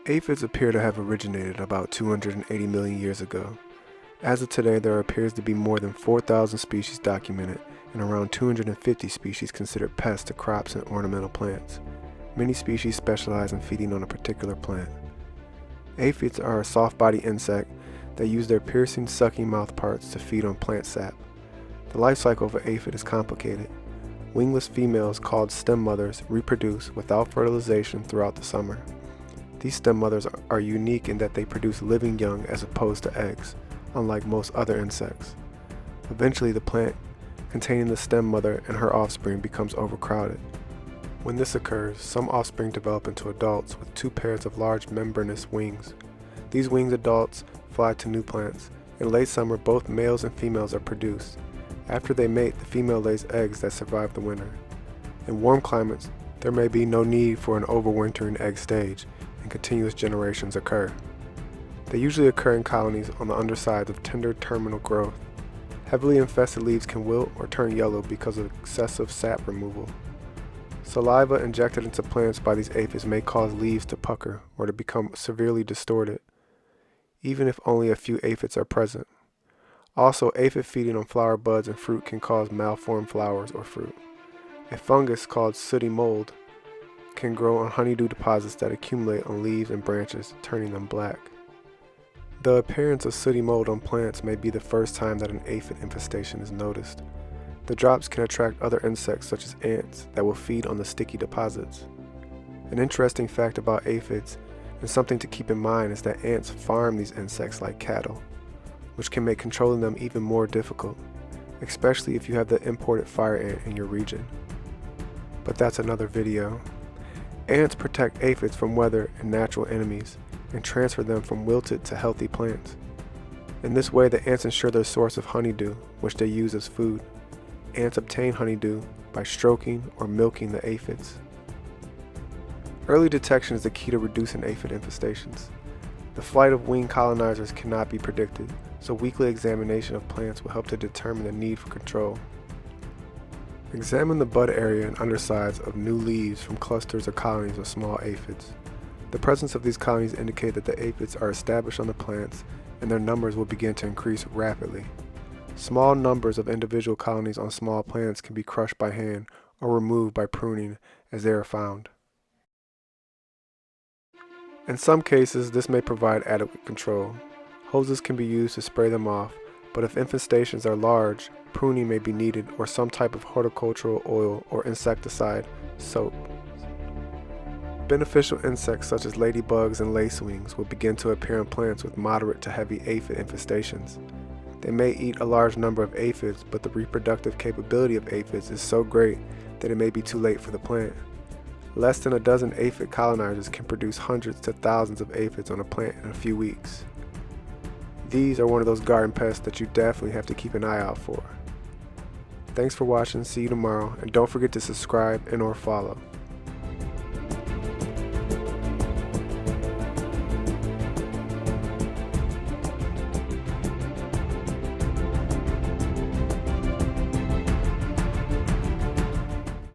Aphids appear to have originated about 280 million years ago. As of today, there appears to be more than 4,000 species documented and around 250 species considered pests to crops and ornamental plants. Many species specialize in feeding on a particular plant. Aphids are a soft-bodied insect that use their piercing, sucking mouthparts to feed on plant sap. The life cycle of an aphid is complicated. Wingless females called stem mothers reproduce without fertilization throughout the summer. These stem mothers are unique in that they produce living young as opposed to eggs, unlike most other insects. Eventually, the plant containing the stem mother and her offspring becomes overcrowded. When this occurs, some offspring develop into adults with two pairs of large membranous wings. These winged adults fly to new plants. In late summer, both males and females are produced. After they mate, the female lays eggs that survive the winter. In warm climates, there may be no need for an overwintering egg stage, and continuous generations occur. They usually occur in colonies on the undersides of tender terminal growth. Heavily infested leaves can wilt or turn yellow because of excessive sap removal. Saliva injected into plants by these aphids may cause leaves to pucker or to become severely distorted, even if only a few aphids are present. Also, aphid feeding on flower buds and fruit can cause malformed flowers or fruit. A fungus called sooty mold can grow on honeydew deposits that accumulate on leaves and branches, turning them black. The appearance of sooty mold on plants may be the first time that an aphid infestation is noticed. The drops can attract other insects such as ants that will feed on the sticky deposits. An interesting fact about aphids, and something to keep in mind, is that ants farm these insects like cattle, which can make controlling them even more difficult, especially if you have the imported fire ant in your region. But that's another video. Ants protect aphids from weather and natural enemies, and transfer them from wilted to healthy plants. In this way, the ants ensure their source of honeydew, which they use as food. Ants obtain honeydew by stroking or milking the aphids. Early detection is the key to reducing aphid infestations. The flight of winged colonizers cannot be predicted, so weekly examination of plants will help to determine the need for control. Examine the bud area and undersides of new leaves from clusters or colonies of small aphids. The presence of these colonies indicate that the aphids are established on the plants, and their numbers will begin to increase rapidly. Small numbers of individual colonies on small plants can be crushed by hand or removed by pruning as they are found. In some cases, this may provide adequate control. Hoses can be used to spray them off, but if infestations are large, pruning may be needed or some type of horticultural oil or insecticide, soap. Beneficial insects such as ladybugs and lacewings will begin to appear on plants with moderate to heavy aphid infestations. They may eat a large number of aphids, but the reproductive capability of aphids is so great that it may be too late for the plant. Less than a dozen aphid colonizers can produce hundreds to thousands of aphids on a plant in a few weeks. These are one of those garden pests that you definitely have to keep an eye out for. Thanks for watching, see you tomorrow, and don't forget to subscribe and/or follow.